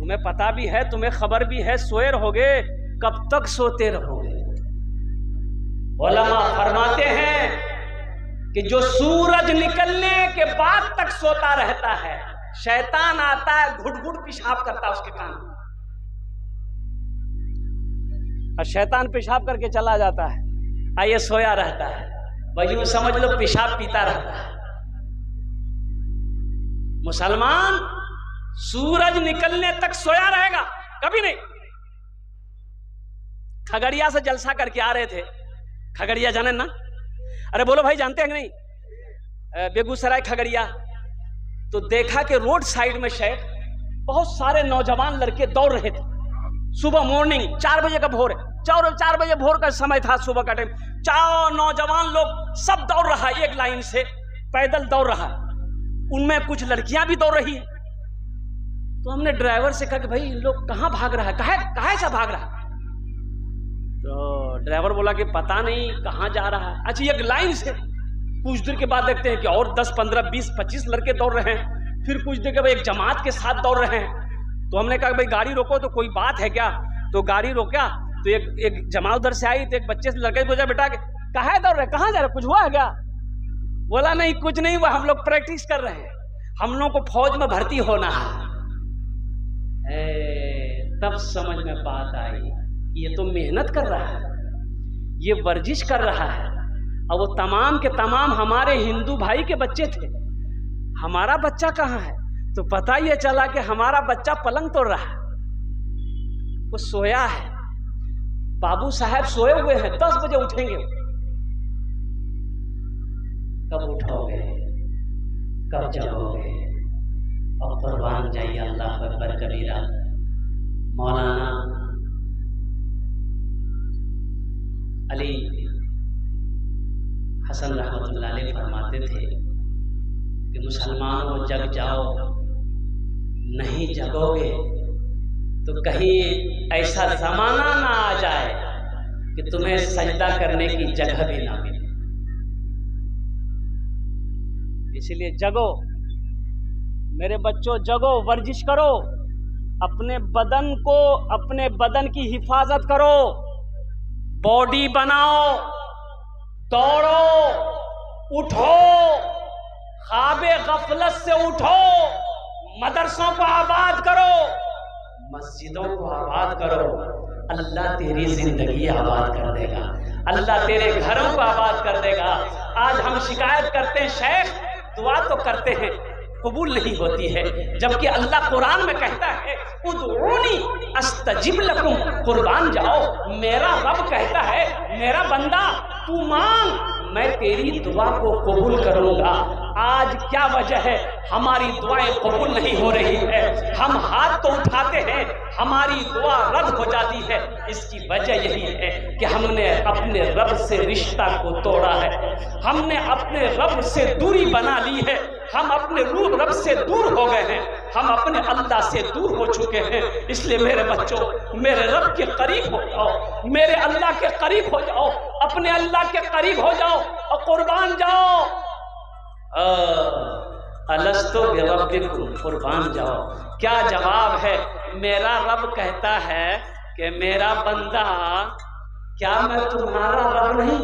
तुम्हें पता भी है, तुम्हें खबर भी है, सोए रहोगे, कब तक सोते रहोगे? उलमा फरमाते हैं कि जो सूरज निकलने के बाद तक सोता रहता है, शैतान आता है, घुट घुट पेशाब करता है उसके कान में, और शैतान पेशाब करके चला जाता है, आइए सोया रहता है। भाई यूं समझ लो पेशाब पीता रहता है। मुसलमान सूरज निकलने तक सोया रहेगा, कभी नहीं। खगड़िया से जलसा करके आ रहे थे, खगड़िया जाने ना? अरे बोलो भाई, जानते हैं कि नहीं? बेगूसराय खगड़िया। तो देखा कि रोड साइड में शायद बहुत सारे नौजवान लड़के दौड़ रहे थे। सुबह मॉर्निंग 4 बजे का भोर है, 4 बजे भोर का समय था, सुबह का टाइम। 4 नौजवान लोग सब दौड़ रहा है, एक लाइन से पैदल दौड़ रहा है। उनमें कुछ लड़कियां भी दौड़ रही है। तो हमने ड्राइवर से कहा कि भाई इन लोग कहाँ भाग रहा है, कहाँ से भाग रहा है? तो ड्राइवर बोला कि पता नहीं कहाँ जा रहा है। अच्छा, एक लाइन से। कुछ देर के बाद देखते हैं कि और 10, 15, 20, 25 लड़के दौड़ रहे हैं। फिर कुछ देर के बाद एक जमात के साथ दौड़ रहे हैं। तो हमने कहा भाई गाड़ी रोको, तो कोई बात है क्या? तो गाड़ी रोका तो एक जमात उधर से आई। तो एक बच्चे से लड़के पूछा, बेटा कहाँ दौड़ रहे, कहाँ जा रहे, कुछ हुआ है क्या? बोला नहीं, कुछ नहीं हुआ, हम लोग प्रैक्टिस कर रहे हैं, हम लोग को फौज में भर्ती होना है। तब समझ में बात आई, ये तो मेहनत कर रहा है, ये वर्जिश कर रहा है। और वो तमाम के तमाम हमारे हिंदू भाई के बच्चे थे। हमारा बच्चा कहाँ है? तो पता ये चला कि हमारा बच्चा पलंग तोड़ रहा है, वो सोया है। बाबू साहब सोए हुए हैं, 10 बजे उठेंगे। कब उठोगे, कब जगोगे? और कुर्बान जाइए अल्लाह अकबर कबीरा। मौलाना अली हसन रहमतुल्लाह अलैह फरमाते थे कि मुसलमानों जग जाओ, नहीं जगोगे तो कहीं ऐसा जमाना ना आ जाए कि तुम्हें सजदा करने की जगह भी ना मिले। इसलिए जगो मेरे बच्चों, जगो, वर्जिश करो, अपने बदन को, अपने बदन की हिफाजत करो, बॉडी बनाओ, दौड़ो, उठो, ख्वाबे गफलत से उठो, मदरसों को आबाद करो, मस्जिदों को आबाद करो। अल्लाह तेरी जिंदगी आबाद कर देगा, अल्लाह तेरे घरों को आबाद कर देगा। आज हम शिकायत करते हैं, शेख दुआ तो करते हैं, कबूल नहीं होती है, जबकि अल्लाह कुरान में कहता है उदऊनी अस्तजिब लकुम, कुर्बान जाओ। मेरा रब कहता है, मेरा बंदा तू मांग, मैं तेरी दुआ को कबूल करूंगा। आज क्या वजह है हमारी दुआएं कबूल नहीं हो रही है? हम हाथ तो उठाते हैं, हमारी दुआ रद्द हो जाती है। इसकी वजह यही है कि हमने अपने रब से रिश्ता को तोड़ा है, हमने अपने रब से दूरी बना ली है, हम अपने रब से दूर हो गए हैं, हम अपने अल्लाह से दूर हो चुके हैं। इसलिए मेरे बच्चों, मेरे रब के करीब हो जाओ, मेरे अल्लाह के करीब हो जाओ, अपने अल्लाह के करीब हो जाओ और कुर्बान जाओ। अलस्तो बिरब्बिकुम, कुर्बान जाओ। क्या जवाब है? मेरा रब कहता है कि मेरा बंदा, क्या मैं तुम्हारा रब नहीं?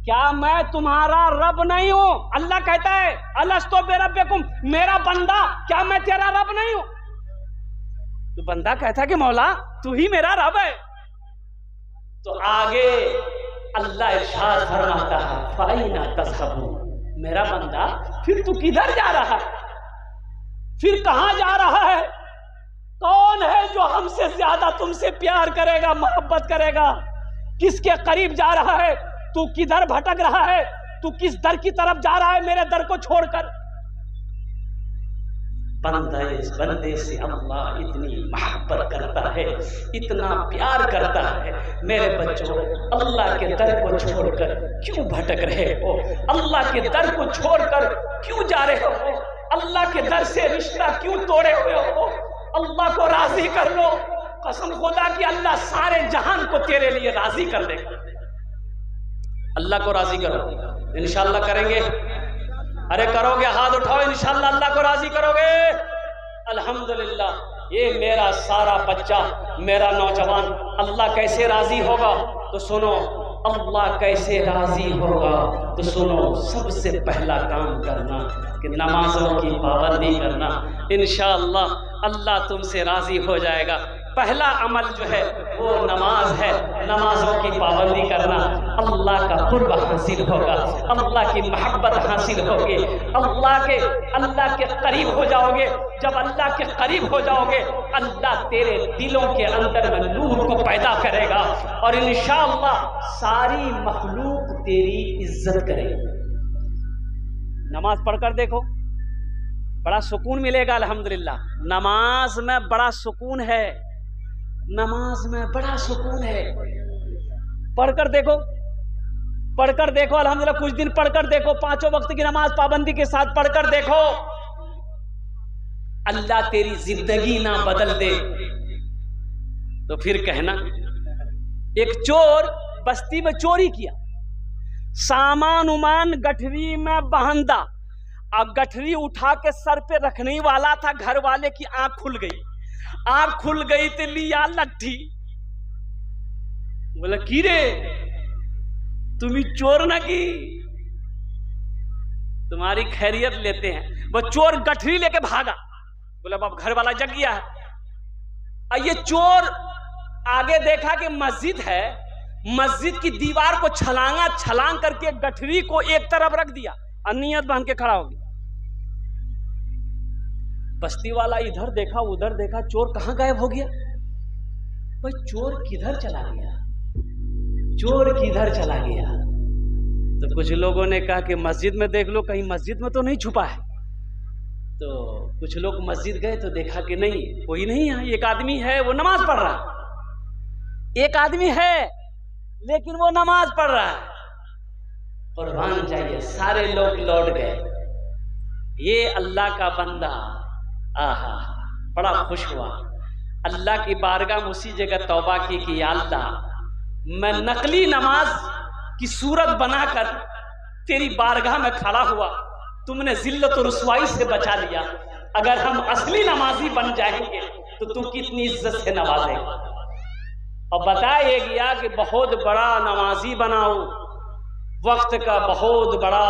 क्या मैं तुम्हारा रब नहीं हूं? अल्लाह कहता है अलस्तो बिरब्बिकुम, मेरा बंदा, क्या मैं तेरा रब नहीं हूं? तो बंदा कहता है कि मौला तू ही मेरा रब है। तो आगे अल्लाह इरशाद फरमाता है फाइना तज़हबून, मेरा बंदा फिर तू किधर जा रहा है, फिर कहां जा रहा है? कौन है जो हमसे ज्यादा तुमसे प्यार करेगा, मोहब्बत करेगा? किसके करीब जा रहा है? तू किधर भटक रहा है? तू किस दर की तरफ जा रहा है मेरे दर को छोड़कर? बंदे से अल्लाह इतनी मोहब्बत करता है, इतना प्यार करता है। मेरे बच्चों, अल्लाह के दर को छोड़कर क्यों भटक रहे हो? अल्लाह के दर को छोड़कर क्यों जा रहे हो? अल्लाह के दर से रिश्ता क्यों तोड़े हुए हो? अल्लाह को राजी कर लो। कसम खुदा की अल्लाह सारे जहान को तेरे लिए राजी कर देगा। अल्लाह को राजी करो, इंशाअल्लाह करेंगे। अरे करोगे? हाथ उठाओ, इंशाअल्लाह अल्लाह को राजी करोगे। अल्हम्दुलिल्लाह ये मेरा सारा बच्चा, मेरा नौजवान अल्लाह कैसे राजी होगा? तो सुनो, अल्लाह कैसे राजी होगा तो सुनो, सबसे पहला काम करना कि नमाजों की पाबंदी करना। इंशाअल्लाह अल्लाह तुमसे राजी हो जाएगा। पहला अमल जो है वो नमाज है, नमाजों की पाबंदी करना। अल्लाह का कुर्ब हासिल होगा, अल्लाह की मोहब्बत हासिल होगी, अल्लाह के करीब हो जाओगे। जब अल्लाह के करीब हो जाओगे, अल्लाह तेरे दिलों के अंदर में नूर को पैदा करेगा और इंशाअल्लाह सारी मखलूक तेरी इज्जत करेगी। नमाज पढ़कर देखो, बड़ा सुकून मिलेगा। अल्हम्दुलिल्लाह नमाज में बड़ा सुकून है, नमाज में बड़ा सुकून है। पढ़कर देखो, पढ़कर देखो। अल्हम्दुलिल्लाह कुछ दिन पढ़कर देखो, 5 वक्त की नमाज पाबंदी के साथ पढ़कर देखो। अल्लाह तेरी जिंदगी ना बदल दे तो फिर कहना। एक चोर बस्ती में चोरी किया, सामान उमान गठरी में बहंदा, अब गठरी उठा के सर पे रखने वाला था, घर वाले की आंख खुल गई। आंख खुल गई तो लिया लट्ठी, बोला की रे तुम्हें चोर ना की, तुम्हारी खैरियत लेते हैं। वो चोर गठरी लेके भागा, बोला बाप घर वाला जग गया है। और ये चोर आगे देखा कि मस्जिद है, मस्जिद की दीवार को छलांग करके गठरी को एक तरफ रख दिया और नियत बांध के खड़ा हो गया। बस्ती वाला इधर देखा उधर देखा, चोर कहां गायब हो गया? भाई चोर किधर चला गया, चोर किधर चला गया? तो कुछ लोगों ने कहा कि मस्जिद में देख लो, कहीं मस्जिद में तो नहीं छुपा है। तो कुछ लोग मस्जिद गए तो देखा कि नहीं, कोई नहीं है। एक आदमी है वो नमाज पढ़ रहा है, एक आदमी है लेकिन वो नमाज पढ़ रहा है। कुर्बान जाइए, सारे लोग लौट गए। ये अल्लाह का बंदा आहा बड़ा खुश हुआ, अल्लाह की बारगाह में उसी जगह तौबा की कि या अल्लाह मैं नकली नमाज की सूरत बनाकर तेरी बारगाह में खड़ा हुआ, तुमने जिल्लत और रुसवाई से बचा लिया। अगर हम असली नमाजी बन जाएंगे तो तू कितनी इज्जत से नवाजेगा। और बताया गया कि बहुत बड़ा नमाजी बनाओ, वक्त का बहुत बड़ा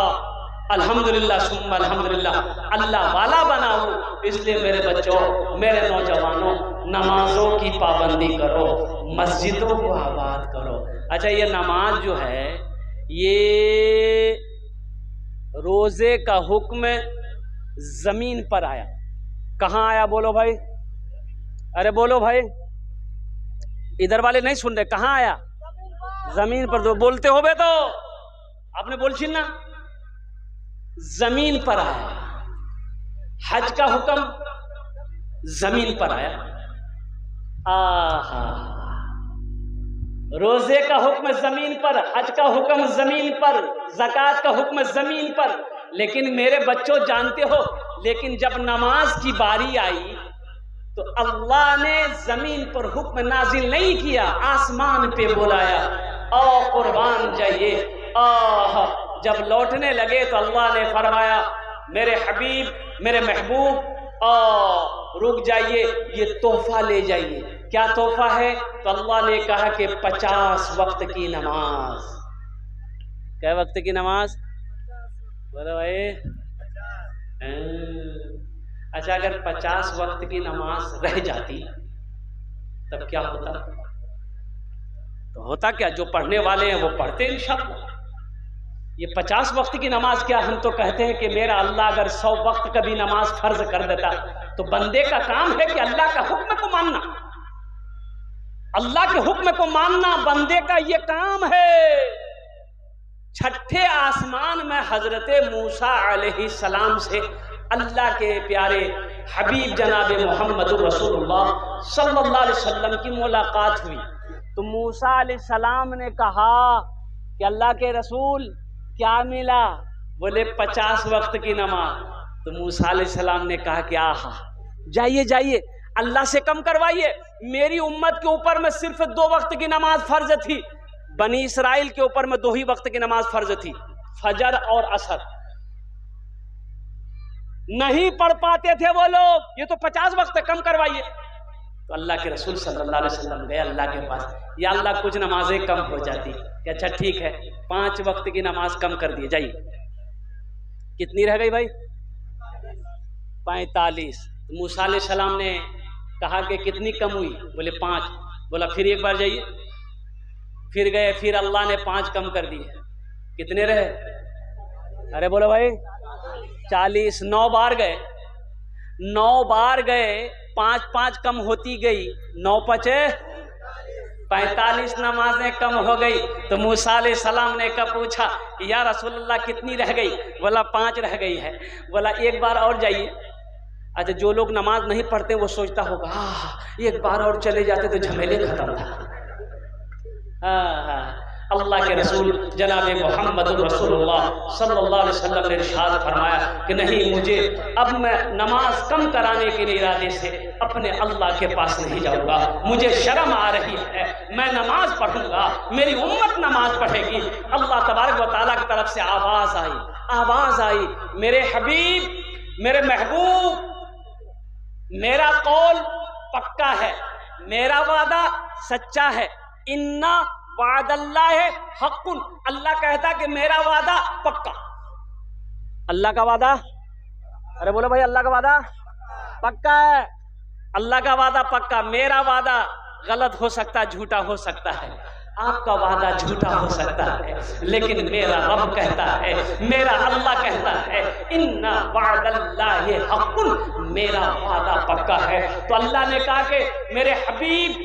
अल्हम्दुलिल्लाह सुम्मा अल्हम्दुलिल्लाह अल्लाह वाला बनाओ। इसलिए मेरे बच्चों, मेरे नौजवानों, नमाजों की पाबंदी करो, मस्जिदों को आबाद करो। अच्छा, ये नमाज जो है, ये रोजे का हुक्म जमीन पर आया। कहाँ आया बोलो भाई? अरे बोलो भाई, इधर वाले नहीं सुन रहे। कहाँ आया? जमीन पर। तो बोलते हो बे, तो आपने बोल छी ना, जमीन पर आया। हज का हुक्म जमीन पर आया। आहा, रोजे का हुक्म जमीन पर, हज का हुक्म जमीन पर, ज़कात का हुक्म जमीन पर। लेकिन मेरे बच्चों जानते हो, लेकिन जब नमाज की बारी आई तो अल्लाह ने जमीन पर हुक्म नाजिल नहीं किया, आसमान पे बुलाया। ओ कुर्बान जाइए। जब लौटने लगे तो अल्लाह ने फरमाया, मेरे हबीब, मेरे महबूब, रुक जाइए, ये तोहफा ले जाइए। क्या तोहफा है? तो अल्लाह ने कहा कि 50 वक्त की नमाज। क्या वक्त की नमाज? बोलो भाई। अच्छा, अगर 50 वक्त की नमाज रह जाती तब क्या होता? तो होता क्या, जो पढ़ने वाले हैं वो पढ़ते इंशाअल्लाह। ये 50 वक्त की नमाज क्या, हम तो कहते हैं कि मेरा अल्लाह अगर 100 वक्त का भी नमाज फर्ज कर देता तो बंदे का काम है कि अल्लाह का हुक्म को मानना, अल्लाह के हुक्म को मानना बंदे का ये काम है। छठे आसमान में हजरत मूसा अलैहिस्सलाम से अल्लाह के प्यारे हबीब जनाब मोहम्मद रसूलुल्लाह सल्लल्लाहु अलैहि वसल्लम की मुलाकात हुई। तो मूसा अलैहिस्सलाम ने कहा कि अल्लाह के रसूल क्या मिला? बोले 50 वक्त की नमाज। तो मूसा अलैहिस्सलाम ने कहा कि आहा, जाइए जाइए, अल्लाह से कम करवाइए। मेरी उम्मत के ऊपर में सिर्फ 2 वक्त की नमाज फर्ज थी, बनी इसराइल के ऊपर में 2 ही वक्त की नमाज फर्ज थी, फजर और असर। नहीं पढ़ पाते थे वो लोग, ये तो 50 वक्त कम करवाइए। तो अल्लाह के रसूल सल्लल्लाहु अलैहि वसल्लम गए अल्लाह के पास, या अल्लाह कुछ नमाजें कम हो जाती कि अच्छा ठीक है 5 वक्त की नमाज कम कर दिए जाइए। कितनी रह गई भाई? 45। तो मूसा अलैहिस्सलाम ने कहा कि कितनी कम हुई? बोले 5। बोला फिर एक बार जाइए। फिर गए, फिर अल्लाह ने 5 कम कर दिए। कितने रहे? अरे बोलो भाई 40। 9 बार गए, 9 बार गए, 5 कम होती गई, 9 पचे 45 नमाजें कम हो गई। तो मूसा अलैहिस्सलाम ने कब पूछा कि या रसूलल्लाह कितनी रह गई? बोला 5 रह गई है। बोला एक बार और जाइए। अच्छा, जो लोग नमाज नहीं पढ़ते वो सोचता होगा एक बार और चले जाते तो झमेले खत्म था। अल्लाह के रसूल जनाब मोहम्मद रसूलुल्लाह सल्लल्लाहु अलैहि वसल्लम ने इरशाद फरमाया कि नहीं, मुझे अब मैं नमाज कम कराने के इरादे से अपने अल्लाह के पास नहीं जाऊंगा। मुझे शर्म आ रही है, मैं नमाज पढ़ूंगा, मेरी उम्मत नमाज पढ़ेगी। अल्लाह तबारक व तआला की तरफ से आवाज आई, मेरे हबीब, मेरे महबूब, मेरा कौल पक्का है, मेरा वादा सच्चा है। इन्ना वादल्लाह है हक़्क़ुन, अल्लाह कहता कि मेरा वादा पक्का। अल्लाह का वादा, अरे बोलो भाई अल्लाह का वादा पक्का है। अल्लाह का वादा पक्का, मेरा वादा गलत हो सकता है, झूठा हो सकता है, आपका वादा झूठा हो सकता है, लेकिन मेरा रब कहता है, मेरा अल्लाह कहता है इन्ना वादल्लाहि हक़्क़ुन, मेरा वादा पक्का है। तो अल्लाह ने कहा कि मेरे हबीब,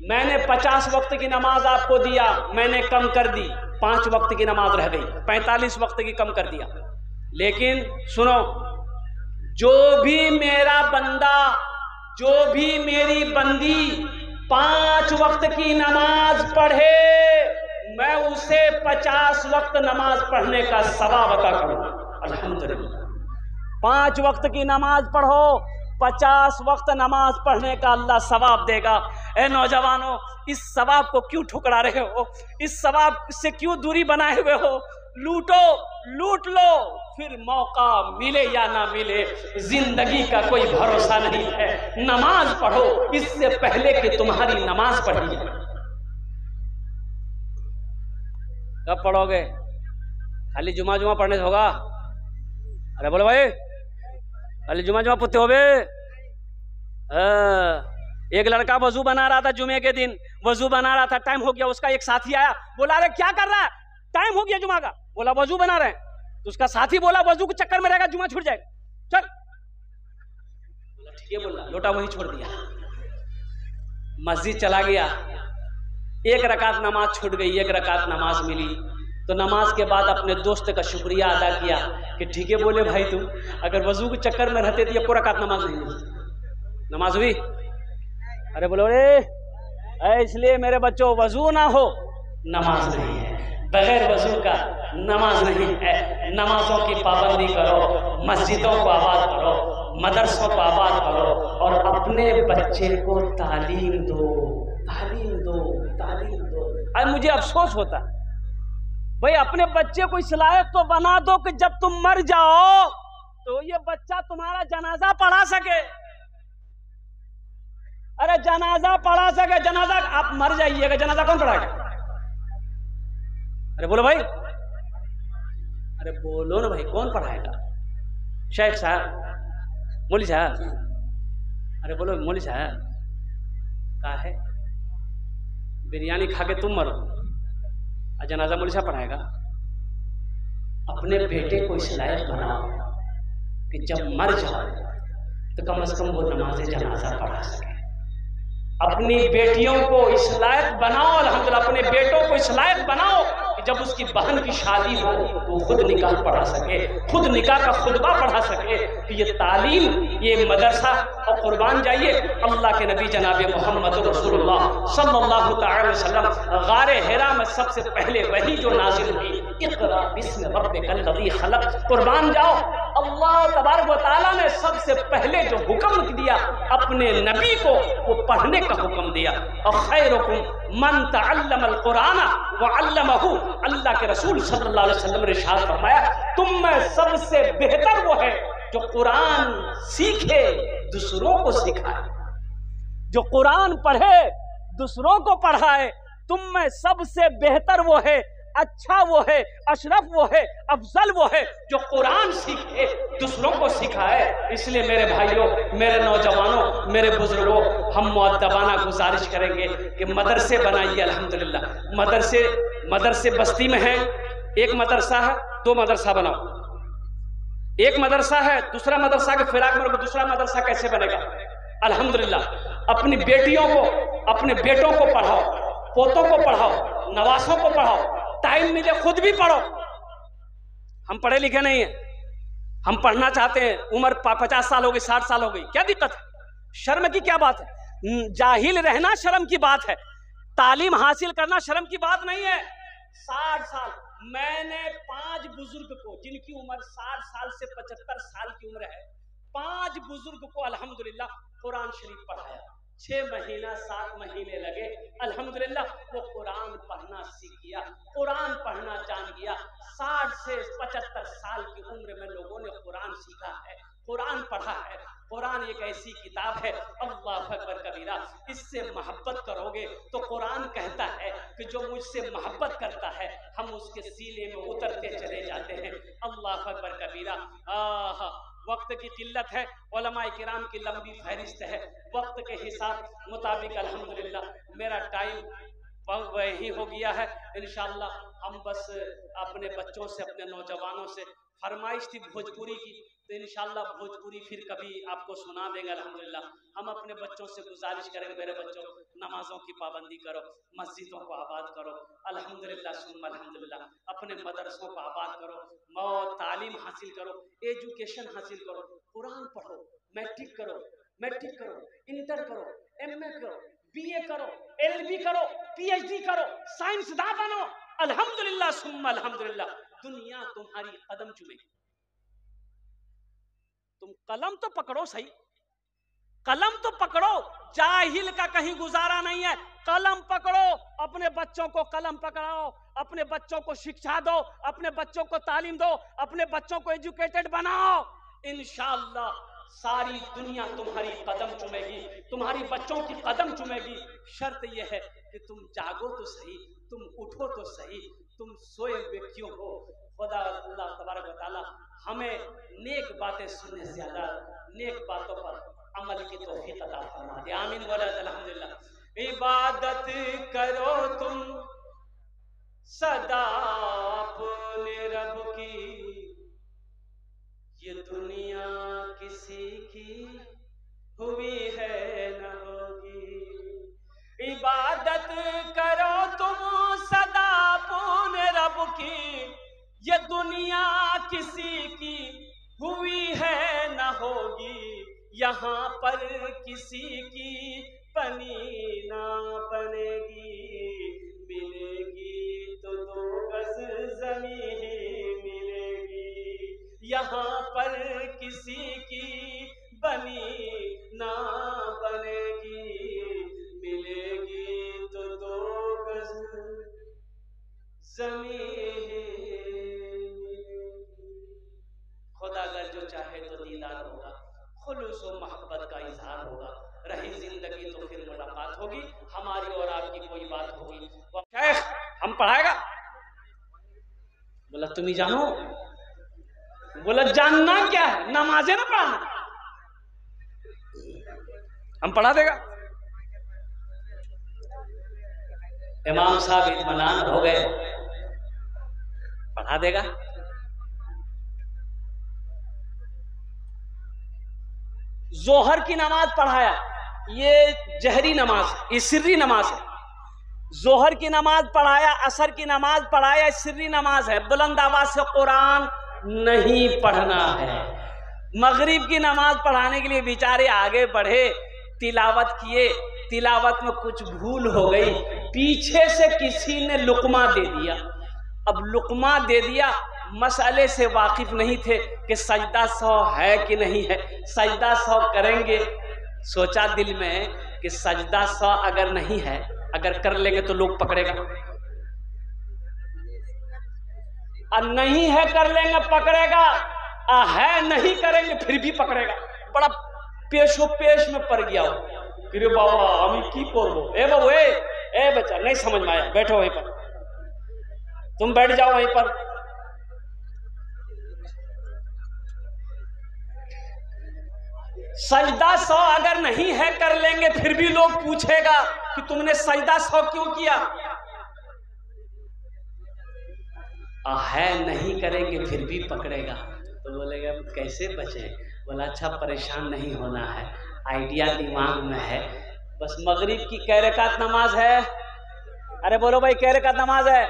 मैंने 50 वक्त की नमाज आपको दिया, मैंने कम कर दी, 5 वक्त की नमाज रह गई, 45 वक्त की कम कर दिया। लेकिन सुनो, जो भी मेरा बंदा, जो भी मेरी बंदी 5 वक्त की नमाज पढ़े, मैं उसे 50 वक्त नमाज पढ़ने का सवाब अता करूंगा। अल्हम्दुलिल्लाह, 5 वक्त की नमाज पढ़ो, 50 वक्त नमाज पढ़ने का अल्लाह सवाब देगा। ए नौजवानों, इस सवाब को क्यों ठुकरा रहे हो? इस सवाब से क्यों दूरी बनाए हुए हो? लूटो, लूट लो, फिर मौका मिले या ना मिले, जिंदगी का कोई भरोसा नहीं है। नमाज पढ़ो इससे पहले कि तुम्हारी नमाज पढ़ी। कब पढ़ोगे? खाली जुमा पढ़ने से होगा? अरे बोलो भाई, खाली जुमा पुत्ते हो बे। एक लड़का वजू बना रहा था, जुमे के दिन वजू बना रहा था, टाइम हो गया, उसका एक साथी आया, बोला अरे क्या कर रहा है, टाइम हो गया जुमा का। बोला वजू बना रहे हैं। तो उसका साथी बोला वजू के चक्कर में रहेगा, जुमा छूट जाएगा, चल। बोला ठीक है, बोला लोटा वहीं छोड़ दिया, मस्जिद चला गया। 1 रकात नमाज छूट गई, 1 रकात नमाज मिली। तो नमाज के बाद अपने दोस्त का शुक्रिया अदा किया कि ठीक है बोले भाई, तुम अगर वजू के चक्कर में रहते तो 1 रकात नमाज नहीं मिली। नमाज हुई? अरे बोलो रे, इसलिए मेरे बच्चों, वजू ना हो नमाज नहीं है, बगैर वजू का नमाज नहीं है। नमाजों की पाबंदी करो, मस्जिदों को आबाद करो, मदरसों को आबाद करो, और अपने बच्चे को तालीम दो, तालीम दो, तालीम दो। आज मुझे अफसोस होता है भाई, अपने बच्चे को इस लायक तो बना दो कि जब तुम मर जाओ तो ये बच्चा तुम्हारा जनाजा पढ़ा सके। अरे जनाजा पढ़ा सके, जनाजा आप मर जाइएगा, जनाजा कौन पढ़ाएगा? अरे बोलो भाई, अरे बोलो ना भाई, कौन पढ़ाएगा? शेख साहब, मौली साहब, अरे बोलो मौली साहब, क्या है बिरयानी खा के तुम मरो, जनाजा मौली साहब पढ़ाएगा? अपने बेटे को इस लायक बनाओ कि जब मर जाओ तो कम से कम वो नमाज जनाजा पढ़ा सके। अपनी बेटियों को इस लायक बनाओ, अल्हम्दुलिल्लाह, अपने बेटों को इस लायक बनाओ कि जब उसकी बहन की शादी हो तो खुद निकाह पढ़ा सके, खुद निकाह का खुतबा पढ़ा सके। कि ये तालीम, ये मदरसा, और कुर्बान जाइए अल्लाह के नबी जनाब मोहम्मद रसूलुल्लाह सल्लल्लाहु अलैहि वसल्लम, गारे हिरा में सबसे पहले वही जो नाजिल हुई, इक़रा बिस्मि रब्बिकल लज़ी खलक़। कुर्बान जाओ, अल्लाह तबारक व तआला ने सबसे पहले जो हुक्म दिया अपने नबी को, वो पढ़ने का हुक्म दिया। और खैरुकुम मन तअल्लमल कुरान व अल्लमहु, अल्लाह के रसूल सल्लल्लाहु अलैहि वसल्लम ने इरशाद फरमाया, तुम में सबसे बेहतर वो है जो कुरान सीखे दूसरों को सिखाए, जो कुरान पढ़े दूसरों को पढ़ाए। तुम में सबसे बेहतर वो है, अच्छा वो है, अशरफ वो है, अफजल वो है जो कुरान सीखे दूसरों को सिखाए। इसलिए मेरे भाइयों, मेरे नौजवानों, मेरे बुजुर्गों, हम मुअद्दबाना गुजारिश करेंगे कि मदरसे बनाइए। अल्हम्दुलिल्लाह मदरसे बस्ती में हैं, एक मदरसा है, 2 मदरसा बनाओ। एक मदरसा है, दूसरा मदरसा के फिराक में दूसरा मदरसा कैसे बनेगा? अल्हम्दुलिल्लाह अपनी बेटियों को, अपने बेटों को पढ़ाओ, पोतों को पढ़ाओ, नवासों को पढ़ाओ, टाइम मिले खुद भी पढ़ो। हम पढ़े लिखे नहीं है, हम पढ़ना चाहते हैं। उम्र 50 साल हो गई, 60 साल हो गई, क्या दिक्कत है? शर्म की क्या बात है? जाहिल रहना शर्म की बात है, तालीम हासिल करना शर्म की बात नहीं है। 60 साल मैंने 5 बुजुर्ग को, जिनकी उम्र 60 साल से 75 साल की उम्र है, 5 बुजुर्ग को अल्हम्दुलिल्लाह कुरान शरीफ पढ़ाया। 6 महीना 7 महीने लगे, अल्हम्दुलिल्लाह वो कुरान पढ़ना सीख गया, कुरान पढ़ना जान गया। 60 से 75 साल की उम्र में लोगों ने कुरान सीखा है, कुरान पढ़ा है। कुरान एक ऐसी किताब है, अल्लाह अकबर कबीरा, इससे मोहब्बत करोगे तो कुरान कहता है कि जो मुझसे मोहब्बत करता है हम उसके सीने में उतरते चले जाते हैं। अल्लाह अकबर कबीरा। वक्त की किल्लत है, उलमाए किराम की लंबी फहरिस्त है, वक्त के हिसाब मुताबिक अल्हम्दुलिल्लाह मेरा टाइम वही हो गया है। इंशाअल्लाह हम बस अपने बच्चों से, अपने नौजवानों से फरमाइश थी भोजपुरी की, तो इंशाअल्लाह भोजपुरी फिर कभी आपको सुना देंगे। अल्हम्दुलिल्लाह हम अपने बच्चों से गुजारिश करेंगे, मेरे बच्चों नमाजों की पाबंदी करो, मस्जिदों को आबाद करो, अल्हम्दुलिल्लाह सुम्मा अल्हम्दुलिल्लाह, अपने मदरसों को आबाद करो, तालीम हासिल करो, एजुकेशन हासिल करो, कुरान पढ़ो, मैट्रिक करो, इंटर करो, MA करो, BA करो, LLB करो, PhD करो, साइंसदान बनो। अल्हम्दुलिल्लाह सुम्मा अल्हम्दुलिल्लाह, दुनिया तुम्हारी कदम चूमेगी। तुम कलम तो पकड़ो सही, कलम तो पकड़ो, जाहिल का कहीं गुजारा नहीं है। कलम पकड़ो, अपने बच्चों को कलम पकड़ाओ, अपने बच्चों को शिक्षा दो, अपने बच्चों को तालीम दो, अपने बच्चों को एजुकेटेड बनाओ। इंशाअल्लाह सारी दुनिया तुम्हारी कदम चूमेगी, तुम्हारी बच्चों की कदम चूमेगी। शर्त यह है कि तुम जागो तो सही, तुम उठो तो सही, तुम सोए हुए क्यों हो। खुदा अल्लाह तबारक व तआला हमें नेक बातें सुनने से ज्यादा नेक बातों पर अमल की तौफीक अता फरमा दे। आमीन वला अल्हम्दुलिल्लाह। इबादत करो तुम सदा अपने रब की, ये दुनिया किसी की हुई है न होगी। इबादत करो तुम सदा अपने रब की, ये दुनिया किसी की हुई है न होगी। यहाँ पर किसी की बनी ना बनेगी, मिलेगी तो 2 गज ज़मीन ही मिलेगी। यहाँ पर किसी की बनी ना बनेगी, मिलेगी तो 2 गज ज़मीन। खुदा अगर जो चाहे तो दीदार होगा, खुलूस और मोहब्बत का इजहार होगा, रही जिंदगी तो फिर मुलाकात होगी, हमारी और आपकी कोई बात होगी। शेख हम पढ़ाएगा? बोला तुम ही जानो। बोला जानना क्या है, नमाजें ना पढ़ाना, हम पढ़ा देगा। इमाम साहब इत्मीनान हो गए, पढ़ा देगा। जोहर की नमाज पढ़ाया, ये जहरी नमाज, ये सिर्री नमाज है। जोहर की नमाज पढ़ाया, असर की नमाज पढ़ाया, सिर्री नमाज है, बुलंद आवाज से कुरान नहीं पढ़ना है। मगरिब की नमाज पढ़ाने के लिए बेचारे आगे बढ़े, तिलावत किए, तिलावत में कुछ भूल हो गई, पीछे से किसी ने लुकमा दे दिया। अब लुकमा दे दिया, मसले से वाकिफ नहीं थे कि सजदा 100 है कि नहीं है, सजदा 100 करेंगे। सोचा दिल में कि सजदा 100 अगर नहीं है, अगर कर लेंगे तो लोग पकड़ेगा, और नहीं है कर लेंगे पकड़ेगा। है नहीं करेंगे फिर भी पकड़ेगा। बड़ा पेशो पेश में पड़ गया हो कि बाबा हम की करबो। ए बाबू ए बच्चा नहीं समझ में आया, बैठो वहीं पर, तुम बैठ जाओ वहीं पर। सजदा 100 अगर नहीं है कर लेंगे फिर भी लोग पूछेगा कि तुमने सजदा 100 क्यों किया। है नहीं करेंगे फिर भी पकड़ेगा। तो बोलेगा कैसे बचे? बोला अच्छा परेशान नहीं होना है, आइडिया दिमाग में है। बस मगरिब की कै रकात नमाज है? अरे बोलो भाई कै रकात नमाज है?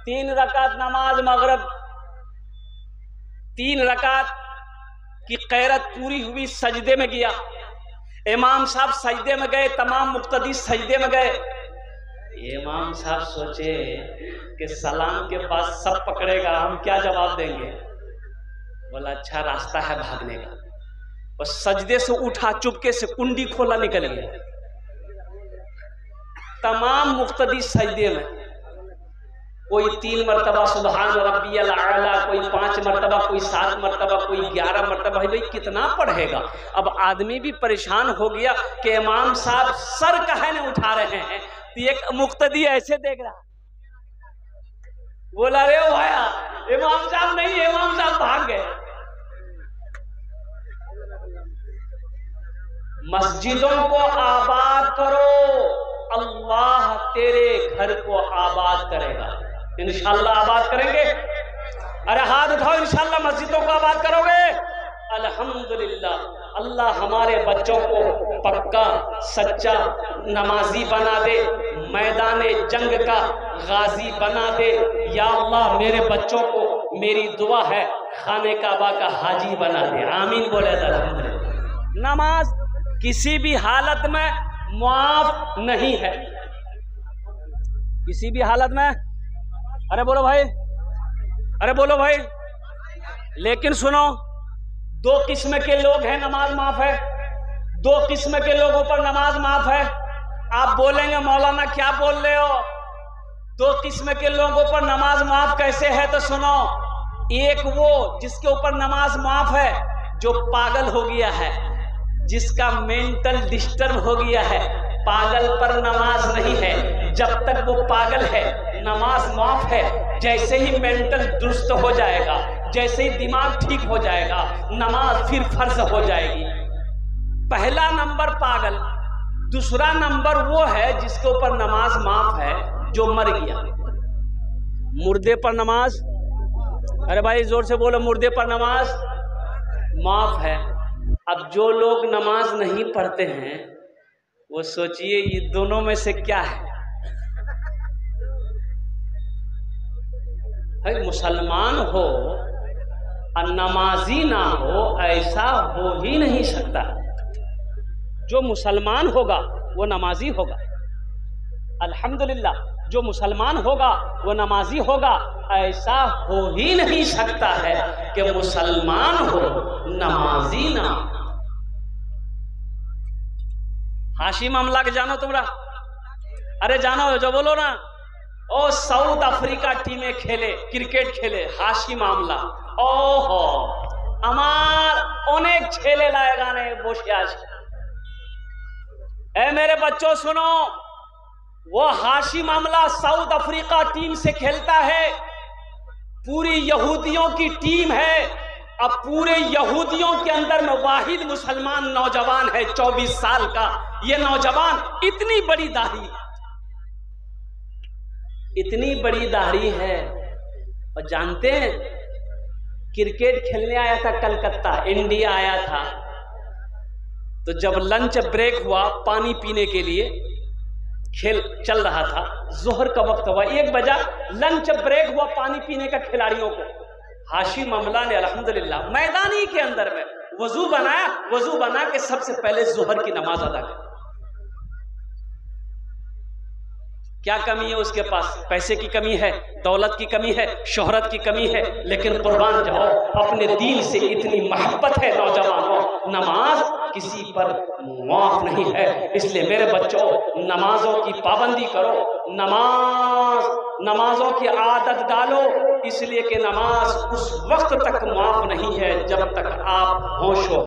3 रकात नमाज मगरिब, 3 रकात की कैरत पूरी हुई, सजदे में गया। इमाम साहब सजदे में गए, तमाम मुक्तदी सजदे में गए। इमाम साहब सोचे कि सलाम के बाद सब पकड़ेगा, हम क्या जवाब देंगे। बोला अच्छा रास्ता है भागने का। और सजदे से उठा, चुपके से कुंडी खोला, निकल गया। तमाम मुक्तदी सजदे में, कोई 3 मरतबा सुबहान रब्बियल आला, कोई 5 मरतबा, कोई 7 मरतबा, कोई 11 मरतबा। भाई कितना पढ़ेगा। अब आदमी भी परेशान हो गया कि इमाम साहब सर काहे नहीं उठा रहे हैं। तो एक मुक्तदी ऐसे देख रहा, बोला रे भाया इमाम साहब नहीं, इमाम साहब भाग गए। मस्जिदों को आबाद करो, अल्लाह तेरे घर को आबाद करेगा। इंशाअल्लाह आबाद करेंगे। अरे हाथ उठाओ, इंशाअल्लाह मस्जिदों को आबाद करोगे। अल्हम्दुलिल्लाह। अल्लाह हमारे बच्चों को पक्का सच्चा नमाजी बना दे, मैदान जंग का गाजी बना दे। या अल्लाह मेरे बच्चों को, मेरी दुआ है, खाने काबा का हाजी बना दे। आमीन बोले अल्हम्दुलिल्लाह। नमाज किसी भी हालत में मुआफ नहीं है, किसी भी हालत में। अरे बोलो भाई, अरे बोलो भाई। लेकिन सुनो, 2 किस्म के लोग हैं नमाज माफ है। 2 किस्म के लोगों पर नमाज माफ है। आप बोलेंगे मौलाना क्या बोल रहे हो, 2 किस्म के लोगों पर नमाज माफ कैसे है? तो सुनो, एक वो जिसके ऊपर नमाज माफ है जो पागल हो गया है, जिसका मेंटल डिस्टर्ब हो गया है। पागल पर नमाज नहीं है, जब तक वो पागल है नमाज माफ है। जैसे ही मेंटल दुरुस्त हो जाएगा, जैसे ही दिमाग ठीक हो जाएगा, नमाज फिर फर्ज हो जाएगी। पहला नंबर पागल। दूसरा नंबर वो है जिसके ऊपर नमाज माफ है जो मर गया। मुर्दे पर नमाज, अरे भाई जोर से बोलो, मुर्दे पर नमाज माफ है। अब जो लोग नमाज नहीं पढ़ते हैं वो सोचिए ये दोनों में से क्या है। भाई मुसलमान हो और नमाजी ना हो, ऐसा हो ही नहीं सकता। जो मुसलमान होगा वो नमाजी होगा, अल्हम्दुलिल्लाह। जो मुसलमान होगा वो नमाजी होगा। ऐसा हो ही नहीं सकता है कि मुसलमान हो नमाजी ना। हाशी मामला के जानो तुमरा? अरे जानो जो बोलो ना, ओ साउथ अफ्रीका टीमें खेले, क्रिकेट खेले, हाशी मामला। ओहो আমার অনেক ছেলে লাগানে বসে আছে। ए मेरे बच्चों सुनो, वो हाशी मामला साउथ अफ्रीका टीम से खेलता है। पूरी यहूदियों की टीम है। अब पूरे यहूदियों के अंदर में वाहिद मुसलमान नौजवान है 24 साल का। ये नौजवान इतनी बड़ी दाढ़ी, इतनी बड़ी दाढ़ी है। और जानते हैं क्रिकेट खेलने आया था कलकत्ता, इंडिया आया था। तो जब लंच ब्रेक हुआ पानी पीने के लिए, खेल चल रहा था, जोहर का वक्त हुआ, 1 बजा, लंच ब्रेक हुआ पानी पीने का खिलाड़ियों को। हाशी मामला ने अल्हम्दुलिल्लाह मैदानी के अंदर में वजू बनाया, वजू बना के सबसे पहले जोहर की नमाज अदा की। क्या कमी है उसके पास? पैसे की कमी है, दौलत की कमी है, शोहरत की कमी है, लेकिन कुर्बान जाओ अपने दीन से इतनी मोहब्बत है नौजवानों। नमाज किसी पर माफ नहीं है। इसलिए मेरे बच्चों, नमाजों की पाबंदी करो, नमाजों की आदत डालो, इसलिए कि नमाज उस वक्त तक माफ नहीं है जब तक आप होश हो।